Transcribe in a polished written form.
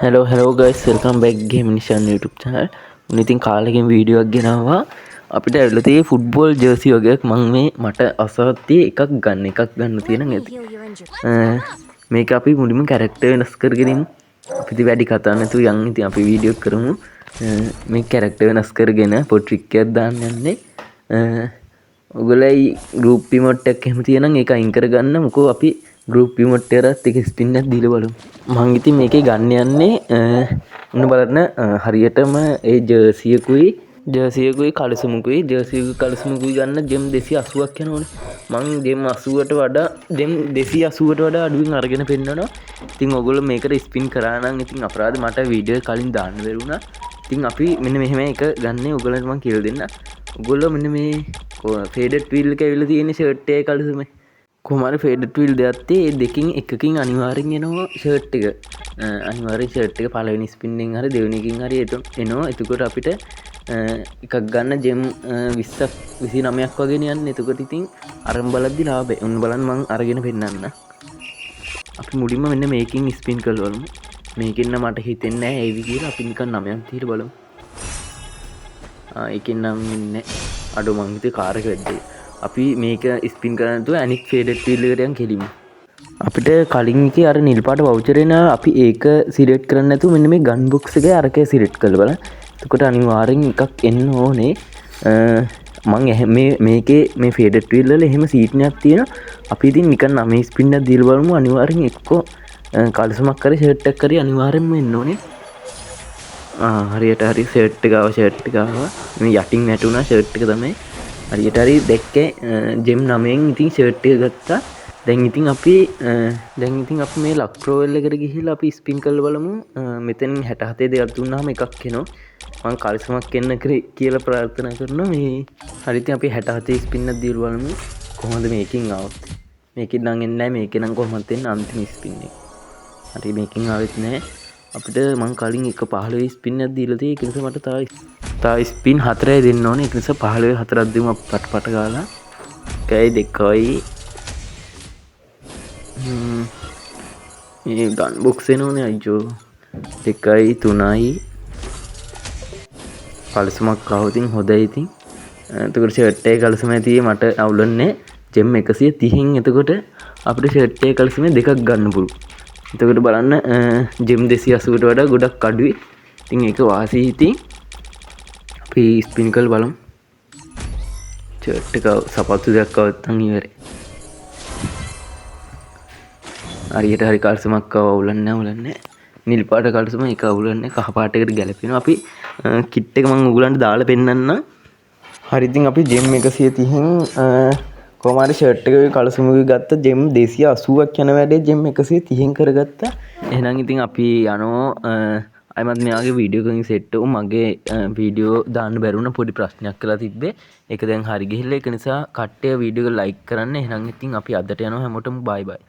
hello guys, welcome back Game Nation YouTube channel. ඉතින් කාලෙකින් video එකක් ගෙනාවා. අපිට ඇවිල්ලා තියෙන්නේ ෆුට්බෝල් ජර්සි වගේක්. මම මේ මට අසවත්තිය එකක් ගන්න තියෙන ඇති. මේක අපි මුලින්ම කැරක්ටර් වෙනස් කරගෙන ඉමු. අපි ඉතින් වැඩි කතා නැතුව යන් ඉතින් අපි වීඩියෝ කරමු. මේ කැරක්ටර් වෙනස් කරගෙන පොඩි ට්‍රික් එකක් දාන්න යන්නේ. ඔයගොල්ලෝ ගෲප් ඉමෝට් එකක් එහෙම තියෙනම් ඒක අයින් කරගන්න. මොකෝ අපි ගෲප් ඉමෝට් එකකට එක ස්පින් එකක් දීලා බලමු. මං ඉතින් මේකේ ගන්න යන්නේ ඔන්න බලන්න හරියටම ඒ ජර්සියකුයි කලසමුකුයි කලසමුකුයි ගන්න ජෙම් 280ක් යනවනේ. මං ජෙම් 80ට වඩා ජෙම් 280ට වඩා අඩුවෙන් අරගෙන පෙන්නනවා. ඉතින් ඔයගොල්ලෝ මේකට ස්පින් කරා නම් ඉතින් අපරාධ මට වීඩියෝ කලින් දාන්න බැරුණා. ඉතින් අපි මෙන්න මෙහෙම එක ගන්න ඔයගොල්ලන්ට මං කියලා දෙන්න. ඔයගොල්ලෝ මෙන්න මේ ෆේඩඩ් වීල් එක ඇවිල්ලා තියෙන ෂර්ට් එකේ කලසමේ කොහමද ෆේඩඩ් වීල් දෙකක් තියෙයි දෙකකින් එකකින් අනිවාර්යෙන් එනවා ෂර්ට් එක. අනිවාර්යෙන් ෂර්ට් එක පළවෙනි ස්පින් එකෙන් හරි දෙවෙනි එකකින් හරි එනවා. එතකොට අපිට එකක් ගන්න ජෙම් 20ක් 29ක් වගේ යන්නේ. එතකොට ඉතින් අරන් බලද්දි ලාභයි. උන් බලන්න මං අරගෙන පෙන්නන්න. අපි මුලින්ම මෙන්න මේකෙන් ස්පින් කරලා බලමු. මේකෙන් නම් මට හිතෙන්නේ නැහැ ඒවි කියලා. අපි නිකන් 9ක් තියලා බලමු. ඒකෙන් නම් ඉන්නේ අඩෝ මං හිතේ කාර් එක වැද්දේ. අපි මේක ස්පින් කරන්න තු අනික් ෆේඩඩ් වීල් එකට යන් කෙලිමු. අපිට කලින් එකේ අර නිල් පාට වවුචර් එන අපි ඒක සිලෙක්ට් කරන්න නැතුව මෙන්න මේ ගන් බොක්ස් එකේ අරකේ සිලෙක්ට් කරලා බලන්න. එතකොට අනිවාර්යෙන් එකක් එන්න ඕනේ. මං මේකේ මේ ෆේඩඩ් වීල් වල එහෙම සීට් එකක් තියෙනවා. අපි ඉතින් නිකන් 9 ස්පින් එකක් දීලා බලමු. අනිවාර්යෙන් එක්කෝ කල්සමක් කරේ ෂර්ට් එකක් කරේ අනිවාර්යෙන්ම එන්න ඕනේ. හරියට හරි ෂර්ට් එක ආවා. මේ යටින් වැටුණා ෂර්ට් එක තමයි. හරියට හරි දැක්කේ ජෙම් 9න් ඉතින් ෂර්ට් එක ගත්තා. දැන් ඉතින් අපි මේ ලක් රෝයල් එකට ගිහිල්ලා අපි ස්පින් කරලා බලමු. මෙතනින් 67 දෙයක් දුන්නාම එකක් එනවා. මම කල්සමක් එන්න කියලා ප්‍රාර්ථනා කරනවා. මේ හරි ඉතින් අපි 67 ස්පින් එකක් දීලා බලමු. කොහොමද මේකෙන් ආවොත්. මේකෙන් නම් එන්නේ නැහැ. මේකේ නම් කොහොමද එන්නේ අන්තිම ස්පින් එක. හරි මේකෙන් ආවෙත් නැහැ. අපිට මං කලින් එක 15 ස්පින් එකක් දීලා තියෙයි. ඒක නිසා මට තා ස්පින් 4යි දෙන්න ඕනේ. ඒක නිසා 15 4ක් දෙමු අපි පට ගාලා. 1යි 2යි මේ ගන් බොක්ස් එනෝනේ අයියෝ. 2යි 3යි කලසමක් ආවොතින් හොඳයි ඉතින්. එතකොට ෂර්ට් එකේ කලසමයි තියෙන්නේ මට අවුලන්නේ ජෙම් 130න්. එතකොට අපිට ෂර්ට් එකේ කලසමේ දෙකක් ගන්න පුළුවන්. එතකොට බලන්න ජෙම් 280ට වඩා ගොඩක් අඩුයි. ඉතින් ඒක වාසි ඉතින් අපි ස්පින් කරලා බලමු. ෂර්ට් එක සපත්තු දෙකක් අවත්තන් ඉවරයි. හරියට හරි කල්සමක් අවුලන්නේ නිල් පාට කල්සම එක අවුලන්නේ කහ පාටකට ගැලපෙනවා. අපි කිට් එක මම ඔයගලන්ට දාලා පෙන්නන්නම්. හරි ඉතින් අපි ජෙම් 130න් කොහොම හරි ෂර්ට් එකේ කලසමුගේ ගත්ත ජෙම් 280ක් යන වැඩේ ජෙම් 130න් කරගත්තා. එහෙනම් ඉතින් අපි යනවා අයමත් මෙයාගේ වීඩියෝ එකකින් සෙට් වුණා. මගේ වීඩියෝ දාන්න බැරුණ පොඩි ප්‍රශ්නයක් කළා තිබ්බේ. ඒක දැන් හරි ගිහිල්ලා ඒක නිසා කට්ටිය වීඩියෝ එක ලයික් කරන්න. එහෙනම් ඉතින් අපි අදට යනවා හැමෝටම බයි බයි.